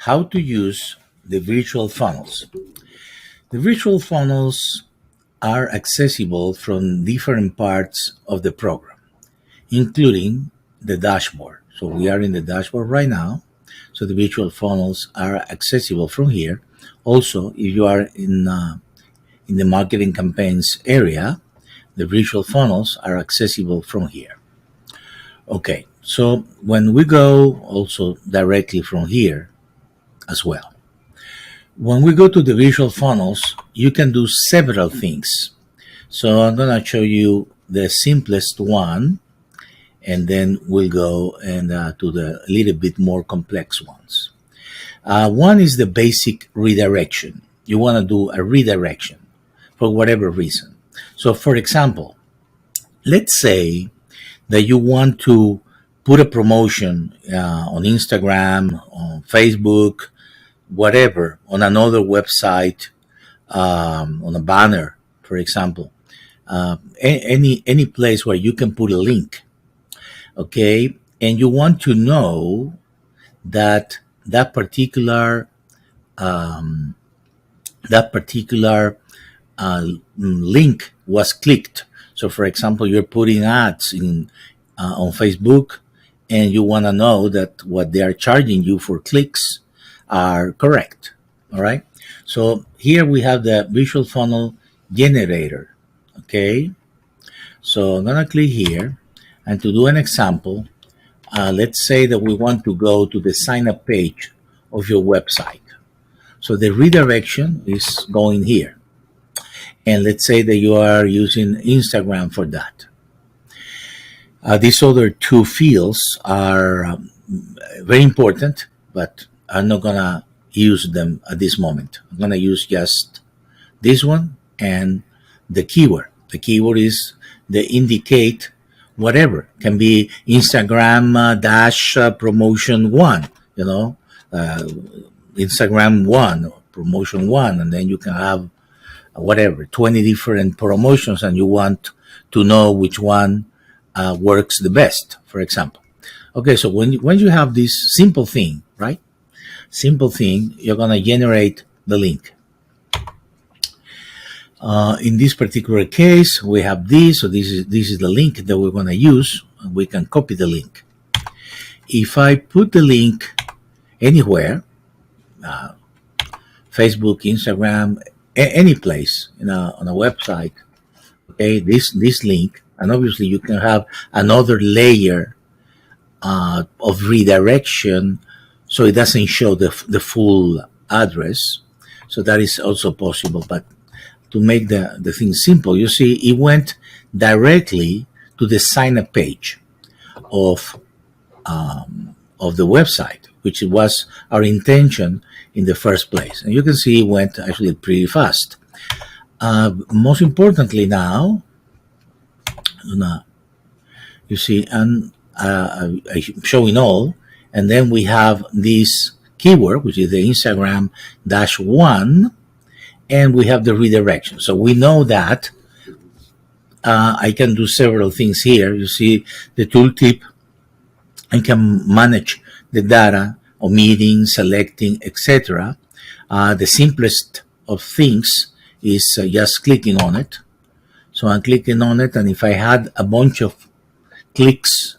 how to use the virtual funnels. The virtual funnels are accessible from different parts of the program, including the dashboard. So we are in the dashboard right now. So the virtual funnels are accessible from here. Also, if you are in the marketing campaigns area, the virtual funnels are accessible from here. Okay, so when we go also directly from here as well. When we go to the visual funnels, you can do several things. So I'm going to show you the simplest one, and then we'll go and to the little bit more complex ones. One is the basic redirection. You want to do a redirection for whatever reason. So for example, let's say that you want to put a promotion on Instagram, on Facebook, whatever, on another website, on a banner, for example, any place where you can put a link, okay, and you want to know that that particular link was clicked. So, for example, you're putting ads in on Facebook, and you want to know that what they are charging you for clicks are correct. All right. So here we have the visual funnel generator. Okay. So I'm gonna click here, and to do an example, let's say that we want to go to the sign up page of your website. So the redirection is going here. And let's say that you are using Instagram for that. These other two fields are very important, but I'm not gonna use them at this moment. I'm gonna use just this one and the keyword. The keyword is the indicate whatever. Can be Instagram dash promotion one, Instagram one or promotion one, and then you can have whatever 20 different promotions, and you want to know which one works the best, for example. Okay, so when you have this simple thing, right? Simple thing, you're gonna generate the link. In this particular case, we have this, so this is the link that we're gonna use. We can copy the link. If I put the link anywhere, Facebook, Instagram, any place on a website, okay, this link, and obviously you can have another layer of redirection, so it doesn't show the full address. So that is also possible. But to make the thing simple, you see, it went directly to the sign up page of the website, which was our intention in the first place. And you can see it went actually pretty fast. Most importantly now, you see, and I'm showing all, and then we have this keyword, which is the Instagram dash one, and we have the redirection. So we know that I can do several things here. You see the tooltip. I can manage the data of meetings, selecting, etc. The simplest of things is just clicking on it. So I'm clicking on it, and if I had a bunch of clicks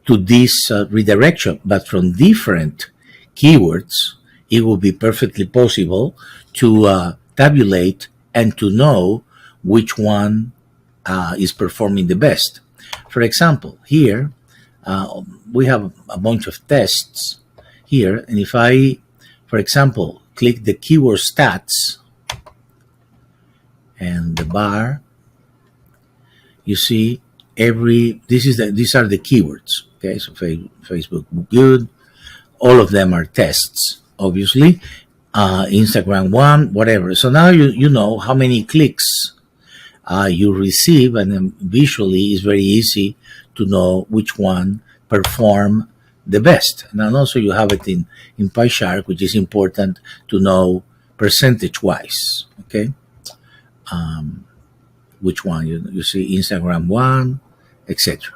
to this redirection, but from different keywords, it will be perfectly possible to tabulate and to know which one is performing the best. For example, here we have a bunch of tests here, and if I, for example, click the keyword stats and the bar, you see these are the keywords. Okay, so Facebook good, all of them are tests, obviously. Instagram one, whatever. So now you know how many clicks you receive, and then visually it's very easy to know which one perform the best. And then also you have it in pie chart, which is important to know percentage wise. Okay, which one you see Instagram one, etc.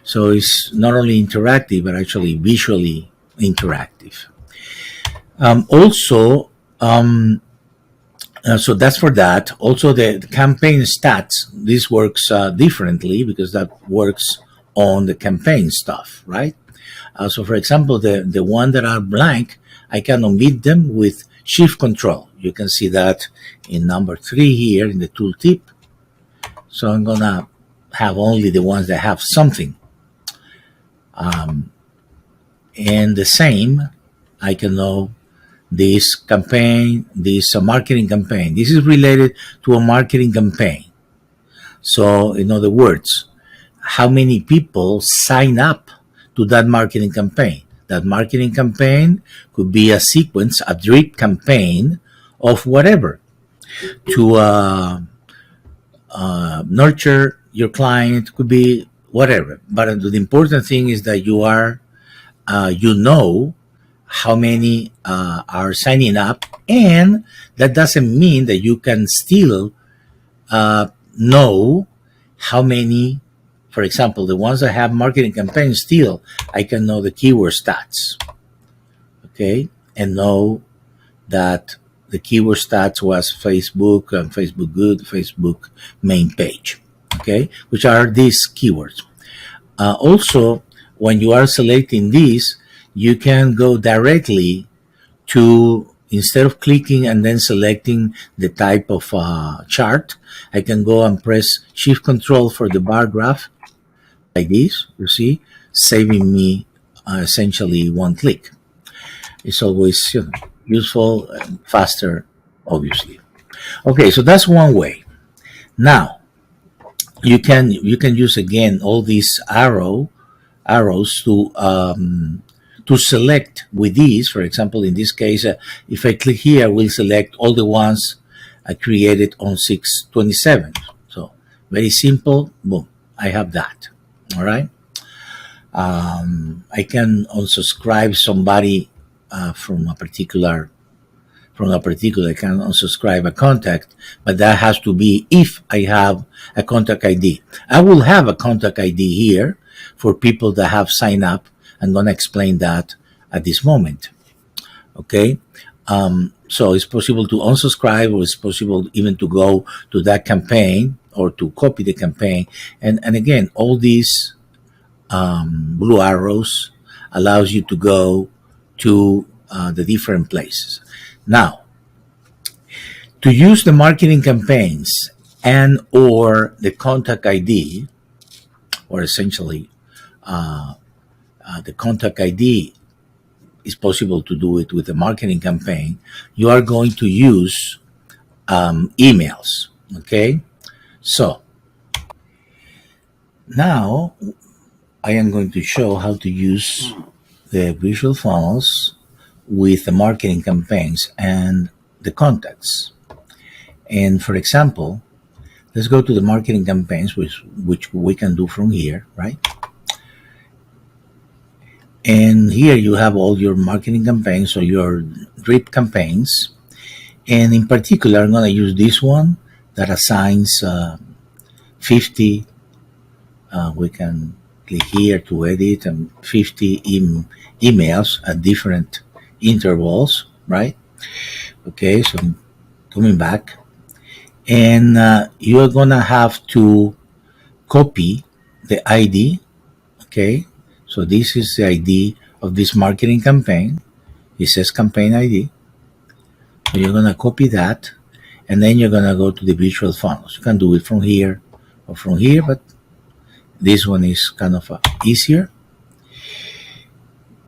So it's not only interactive, but actually visually interactive. Also, so that's for that. Also, the campaign stats. This works differently because that works on the campaign stuff, right? So, for example, the one that are blank, I can omit them with Shift Control. You can see that in number 3 here in the tooltip. So I'm gonna have only the ones that have something. And the same, I can know this campaign, this marketing campaign. This is related to a marketing campaign. So, in other words, how many people sign up to that marketing campaign? That marketing campaign could be a sequence, a drip campaign of whatever to nurture your client, could be whatever. But the important thing is that you know how many are signing up, and that doesn't mean that you can still know how many, for example, the ones that have marketing campaigns still, I can know the keyword stats, okay, and know that the keyword stats was Facebook and Facebook Good, Facebook main page, okay, which are these keywords. Also, when you are selecting these, you can go directly to, instead of clicking and then selecting the type of chart, I can go and press Shift Control for the bar graph like this, you see, saving me essentially one click. It's always useful and faster, obviously. Okay, so that's one way. Now, you can use again all these arrows to select with these. For example, in this case, if I click here, we'll select all the ones I created on 6/27. So very simple. Boom, I have that. All right. I can unsubscribe somebody from a particular. I can unsubscribe a contact, but that has to be if I have a contact ID. I will have a contact ID here for people that have signed up. I'm going to explain that at this moment. Okay. So it's possible to unsubscribe, or it's possible even to go to that campaign or to copy the campaign. And again, all these blue arrows allows you to go to the different places. Now, to use the marketing campaigns and or the contact ID, or essentially the contact ID is possible to do it with a marketing campaign, you are going to use emails. Okay, so now I am going to show how to use the visual funnels with the marketing campaigns and the contacts. And for example, let's go to the marketing campaigns, which we can do from here, right? And here you have all your marketing campaigns or your drip campaigns. And in particular, I'm going to use this one that assigns 50. We can click here to edit, and 50 emails at different intervals, right? Okay, so I'm coming back. And you are going to have to copy the ID, okay? So this is the ID of this marketing campaign. It says campaign ID. So you're going to copy that, and then you're going to go to the visual funnels. You can do it from here or from here, but this one is kind of easier.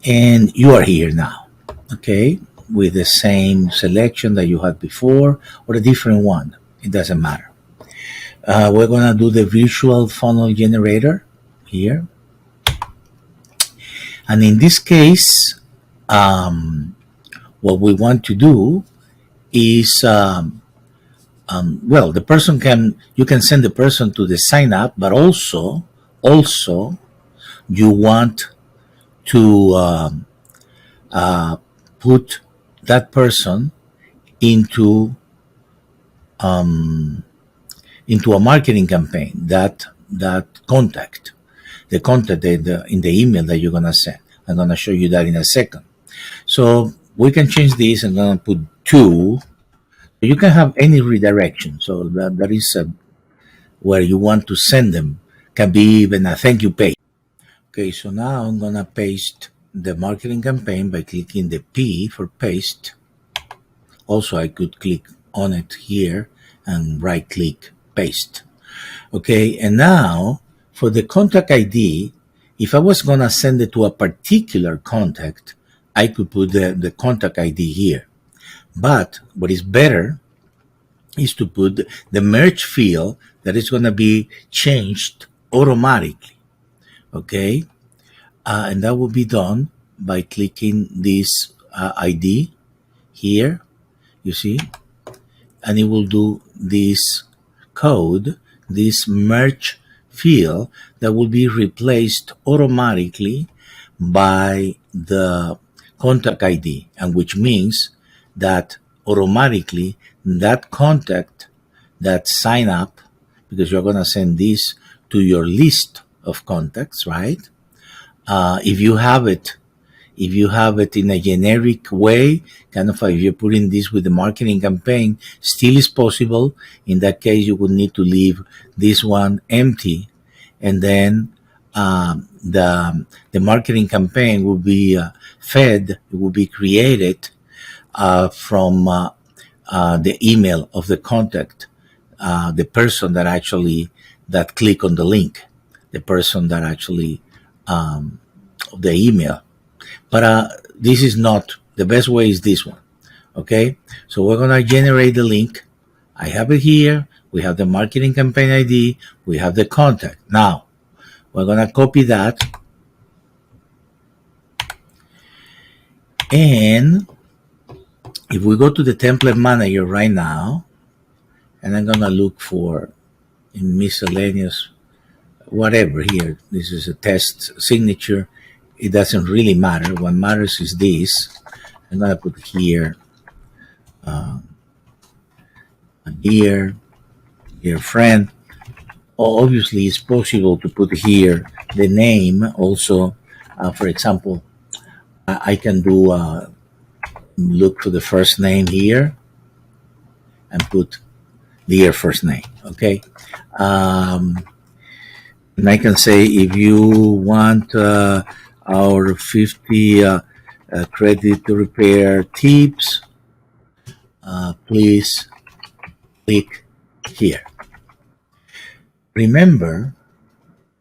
And you are here now, okay, with the same selection that you had before or a different one. It doesn't matter. We're going to do the visual funnel generator here. And in this case, what we want to do is, well, the person you can send the person to the sign up, but also you want to put that person into a marketing campaign, that contact, in the email that you're going to send. I'm going to show you that in a second. So we can change this. I'm gonna put two. You can have any redirection. So that is where you want to send them. Can be even a thank you page. Okay, so now I'm gonna paste the marketing campaign by clicking the P for paste. Also, I could click on it here and right click paste. Okay, and now for the contact ID, if I was gonna send it to a particular contact, I could put the contact ID here. But what is better is to put the merge field that is gonna be changed automatically. Okay, and that will be done by clicking this ID here, you see, and it will do this code, this merge field that will be replaced automatically by the contact ID, and which means that automatically that contact that sign up, because you're going to send this to your list of contacts, right? If you have it in a generic way, kind of if you're putting this with the marketing campaign, still is possible. In that case, you would need to leave this one empty, and then the marketing campaign will be fed, it will be created from the email of the contact, the person that click on the link, the person that actually the email. But this is not the best way. Is this one? Okay, so we're gonna generate the link. I have it here. We have the marketing campaign ID. We have the contact. Now we're gonna copy that, and if we go to the template manager right now, and I'm gonna look for in miscellaneous whatever here. This is a test signature. It doesn't really matter. What matters is this. I'm gonna put here, dear friend. Obviously, it's possible to put here the name. Also, for example, I can do look for the first name here and put dear first name. Okay, and I can say if you want our 50 credit repair tips, please click here. Remember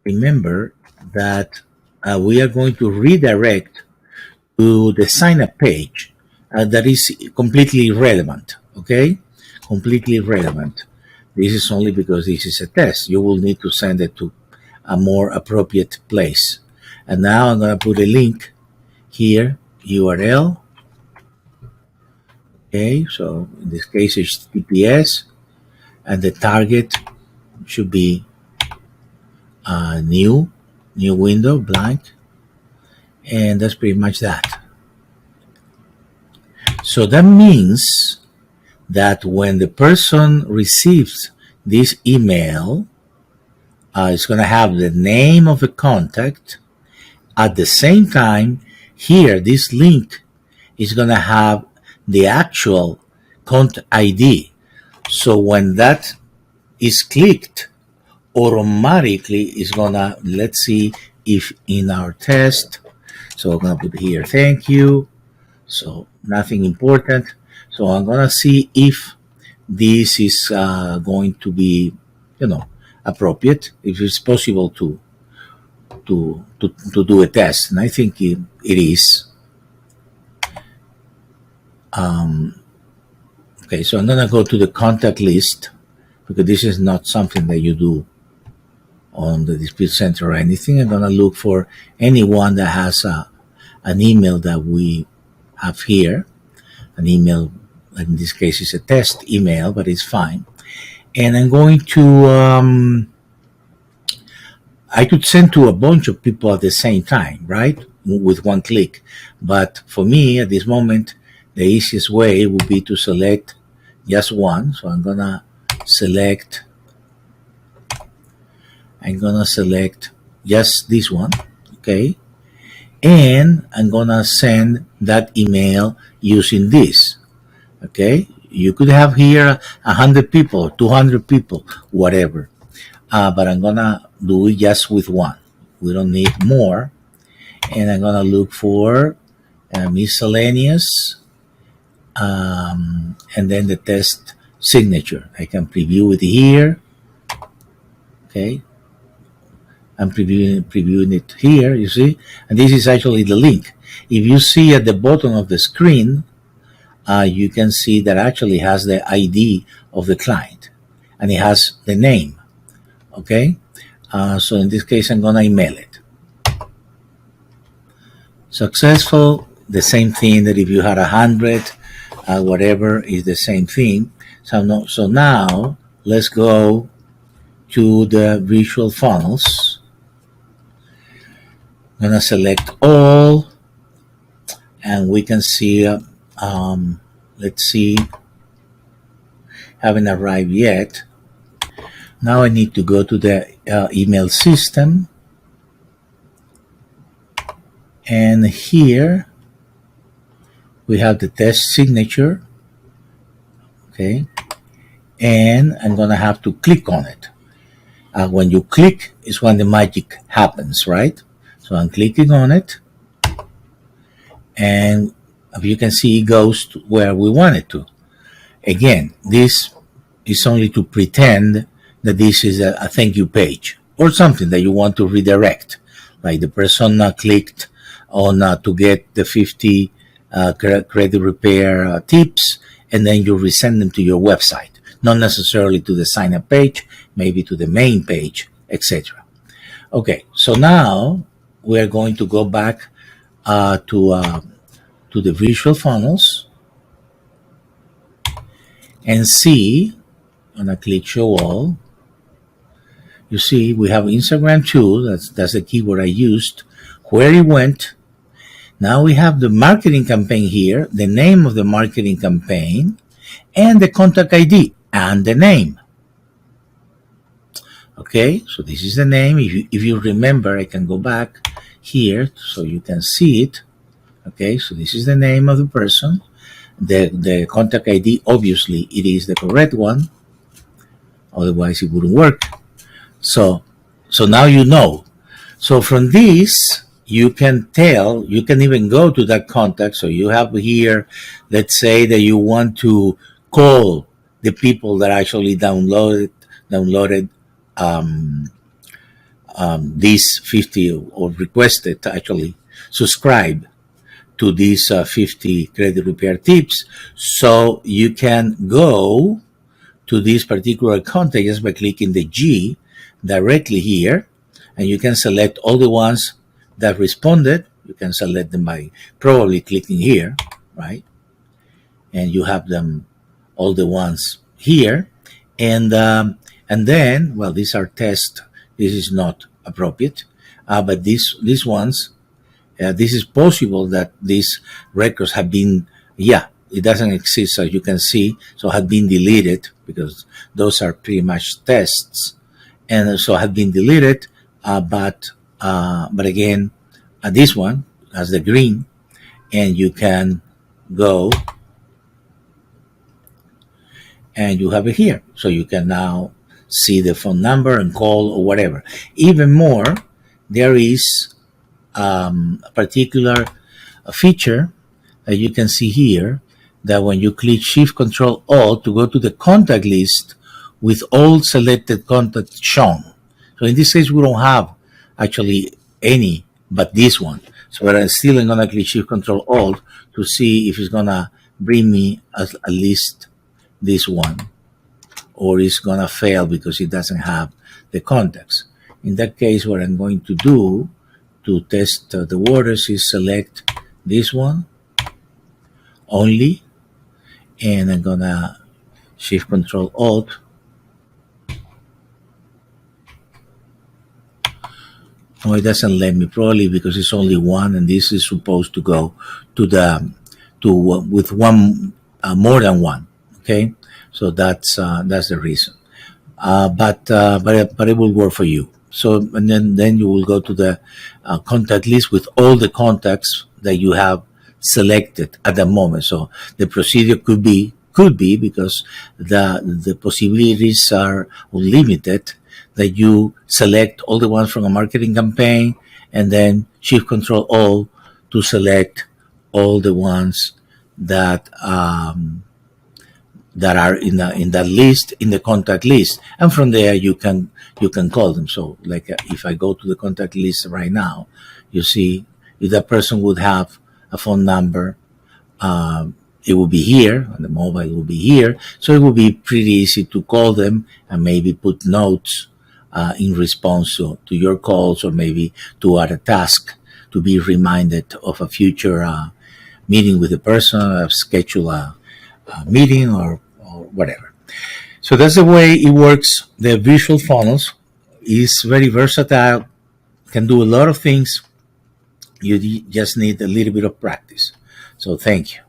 that we are going to redirect to the sign up page that is completely irrelevant. Okay, completely irrelevant. This is only because this is a test. You will need to send it to a more appropriate place. And now I'm going to put a link here, URL. Okay, so in this case, HTTPS, and the target should be new window, blank, and that's pretty much that. So that means that when the person receives this email, it's going to have the name of the contact. At the same time, here, this link is going to have the actual contact ID. So when that is clicked, automatically it's going to, let's see if in our test, so I'm going to put here, thank you. So nothing important. So I'm going to see if this is going to be, appropriate, if it's possible to do a test, and I think it is. Okay, so I'm gonna go to the contact list, because this is not something that you do on the dispute center or anything. I'm gonna look for anyone that has an email that we have here, an email. In this case, it's a test email, but it's fine. And I'm going to I could send to a bunch of people at the same time, right? With one click. But for me, at this moment, the easiest way would be to select just one. So I'm gonna select just this one, okay? and I'm gonna send that email using this. Okay, you could have here 100 people, 200 people, whatever. But I'm gonna do it just with one. We don't need more. And I'm gonna look for miscellaneous, and then the test signature. I can preview it here. Okay, I'm previewing it here, you see, and this is actually the link. If you see at the bottom of the screen, you can see that actually has the ID of the client, and it has the name. Okay, so in this case, I'm gonna email it. Successful, the same thing that if you had 100, whatever is the same thing. So now let's go to the visual funnels. I'm gonna select all, and we can see. Let's see, haven't arrived yet. Now I need to go to the email system, and here we have the test signature. Okay, and I'm gonna have to click on it. When you click is when the magic happens, right? So I'm clicking on it, and if you can see, it goes to where we want it to. Again, this is only to pretend that this is a thank you page or something that you want to redirect. Like the person clicked on to get the 50 credit repair tips, and then you resend them to your website. Not necessarily to the sign up page, maybe to the main page, etc. Okay, so now we're going to go back to the visual funnels and see. I'm gonna click show all. You see, we have Instagram too. That's the keyword I used. Where it went. Now we have the marketing campaign here, the name of the marketing campaign, and the contact ID and the name. Okay, so this is the name. If you remember, I can go back here so you can see it. Okay, so this is the name of the person. The contact ID, obviously, it is the correct one. Otherwise, it wouldn't work. So now you know. So from this, you can tell, you can even go to that contact. So you have here, let's say that you want to call the people that actually downloaded these 50 or requested to actually subscribe to these 50 credit repair tips. So you can go to this particular contact just by clicking the G directly here, and you can select all the ones that responded. You can select them by probably clicking here, right? And you have them, all the ones here, and then, well, these are tests. This is not appropriate, but these ones, this is possible that these records have been, it doesn't exist, as you can see, so have been deleted because those are pretty much tests, and so have been deleted. But again, this one has the green, and you can go and you have it here, so you can now see the phone number and call or whatever. Even more, there is a particular feature that you can see here, that when you click Shift Control Alt to go to the contact list with all selected contacts shown. So in this case, we don't have actually any but this one. So I'm still gonna click Shift Control Alt to see if it's gonna bring me at least this one, or it's gonna fail because it doesn't have the contacts. In that case, what I'm going to do to test the waters is select this one only, and I'm gonna Shift Control Alt. No, it doesn't let me, probably because it's only one, and this is supposed to go with one, more than one. Okay, so that's the reason. But it will work for you. So, and then you will go to the contact list with all the contacts that you have selected at the moment. So the procedure could be because the possibilities are unlimited, that you select all the ones from a marketing campaign and then shift control all to select all the ones that that are in that list, in the contact list, and from there you can call them. So like if I go to the contact list right now, you see if that person would have a phone number, it will be here, and the mobile will be here, so it will be pretty easy to call them and maybe put notes in response to your calls, or maybe to add a task to be reminded of a future meeting with the person, schedule a meeting, or whatever. So that's the way it works. The visual funnels is very versatile, can do a lot of things. You just need a little bit of practice. So thank you.